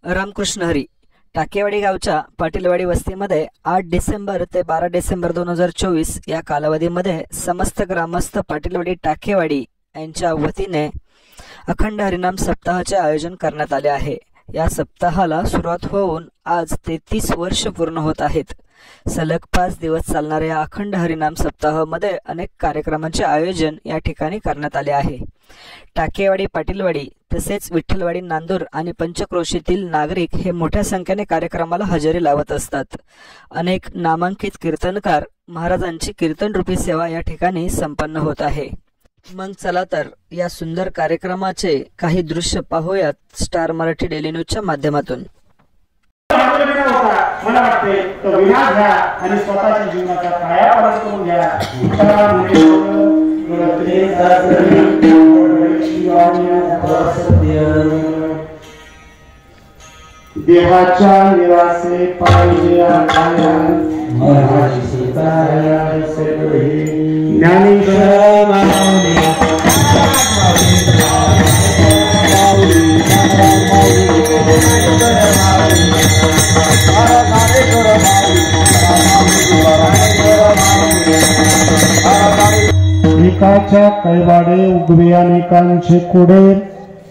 रामकृष्ण हरी. टाकेवाडी गावच्या पाटीलवाडी वस्तीमध्ये 8 डिसेंबर ते 12 डिसेंबर 2024 या कालावधीमध्ये समस्त ग्रामस्थ पाटीलवाडी टाकेवाडी यांच्या वतीने अखंड हरिनाम सप्ताहाचे आयोजन करण्यात आले आहे. या सप्ताहाला सुरुवात होऊन आज 33 वर्ष पूर्ण होत आहेत. सलग 5 दिवस चालणाऱ्या या अखंड हरिनाम सप्ताहामध्ये अनेक कार्यक्रमांचे आयोजन या ठिकाणी करण्यात आले आहे. टाकेवाडी पाटीलवाडी तसेच विठ्ठलवाडी नांदूर आणि पंचक्रोशीतील नागरिक हे मोठ्या संख्येने कार्यक्रमाला हजेरी लावत असतात. अनेक नामांकित कीर्तनकार महाराजांची कीर्तनरूपी सेवा या ठिकाणी संपन्न होत आहे. मग चला तर या सुंदर कार्यक्रमाचे काही दृश्य पाहूयात स्टार मराठी डेली न्यूजच्या माध्यमातून. मला वाटते तो विनाश घ्या आणि स्वतःच्या जीवनाचा कायापालट करून घ्या. देवाच्या निवासे पाहिजे एकाच्या कैवाडे उगवे अनेकांचे कोडे.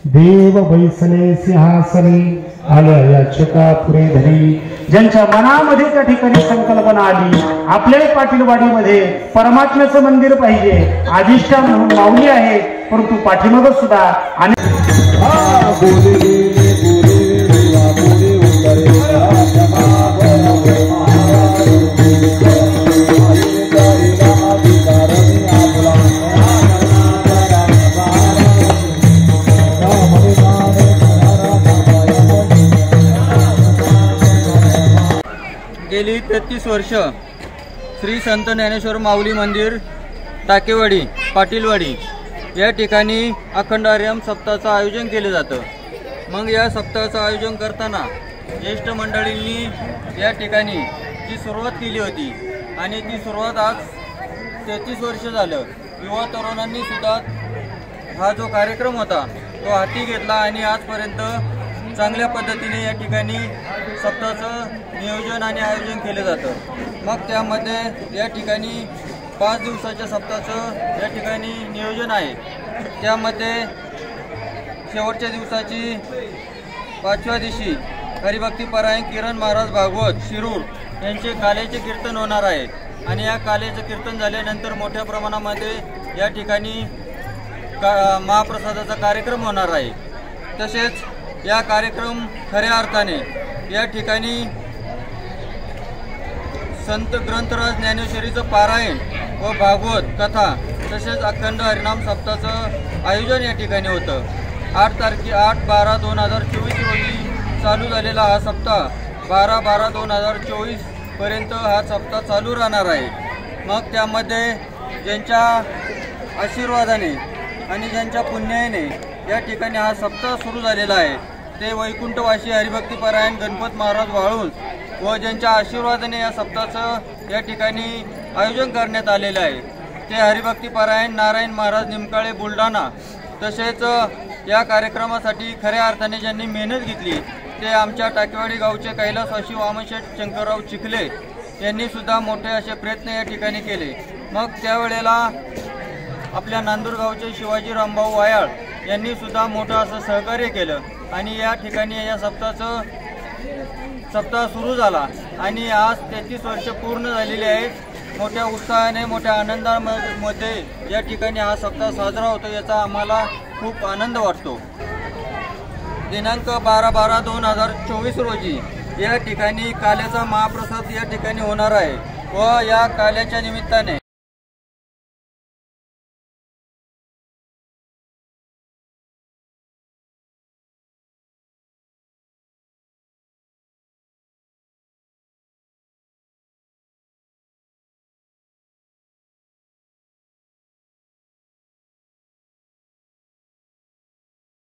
देव बैसले सिंहासने आल्या याचका पुरे धरी. ज्यांच्या मनामध्ये त्या ठिकाणी संकल्पना आली आपल्या पाटीलवाडीमध्ये परमात्म्याचं मंदिर पाहिजे, अधिष्ठान म्हणून माऊली आहे, परंतु पाठीमागे सुद्धा गेली 33 वर्ष श्री संत ज्ञानेश्वर माऊली मंदिर टाकेवाडी पाटीलवाडी या ठिकाणी अखंड हरिनाम सप्ताहाचं आयोजन केले जातं. मग या सप्ताहाचं आयोजन करताना ज्येष्ठ मंडळींनी या ठिकाणी जी सुरुवात केली होती आणि ती सुरुवात आज 33 वर्ष झालं. युवा तरुणांनी सुद्धा हा जो कार्यक्रम होता तो हाती घेतला आणि आजपर्यंत चांगल्या पद्धतीने या ठिकाणी सप्ताहाचं नियोजन आणि आयोजन केलं जातं. मग त्यामध्ये या ठिकाणी 5 दिवसाच्या सप्ताहाचं या ठिकाणी नियोजन आहे. त्यामध्ये शेवटच्या दिवसाची 5व्या दिवशी हरिभक्तीपरायण किरण महाराज भागवत शिरूर यांचे कालेचे कीर्तन होणार आहे आणि या कालेचं कीर्तन झाल्यानंतर मोठ्या प्रमाणामध्ये या ठिकाणी महाप्रसादाचा कार्यक्रम होणार आहे. तसेच या कार्यक्रम खऱ्या अर्थाने या ठिकाणी संत ग्रंथराज ज्ञानेश्वरीचं पारायण व भागवत कथा तसेच अखंड हरिनाम सप्ताहाचं आयोजन या ठिकाणी होतं. 8/12/2024 रोजी चालू झालेला हा सप्ताह 12/12/2024 पर्यंत हा सप्ताह चालू राहणार आहे. मग त्यामध्ये ज्यांच्या आशीर्वादाने आणि ज्यांच्या पुण्याने या ठिकाणी हा सप्ताह सुरू झालेला आहे ते वैकुंठवासी हरिभक्तीपरायण गणपत महाराज वाळून व ज्यांच्या आशीर्वादाने या सप्ताहाचं या ठिकाणी आयोजन करण्यात आलेलं आहे ते हरिभक्तीपरायण नारायण महाराज निमकाळे बुलढाणा. तसेच या कार्यक्रमासाठी खऱ्या अर्थाने ज्यांनी मेहनत घेतली ते आमच्या टाकेवाडी गावचे कैलासवासी वामनशेठ शंकरराव चिखले यांनी सुद्धा मोठे असे प्रयत्न या ठिकाणी केले. मग त्यावेळेला आपल्या नांदूर गावचे शिवाजी रामभाऊ वायाळ यांनी सुद्धा मोठं असं सहकार्य केलं आणि या ठिकाणी या सप्ताह सुरू झाला आणि आज 33 वर्ष पूर्ण झालेली आहेत. मोठ्या उत्साहाने मोठ्या आनंदामध्ये या ठिकाणी हा सप्ताह साजरा होतो याचा आम्हाला खूप आनंद वाटतो. दिनांक 12/12/2024 रोजी या ठिकाणी काल्याचा महाप्रसाद या ठिकाणी होणार आहे व या काल्याच्या निमित्ताने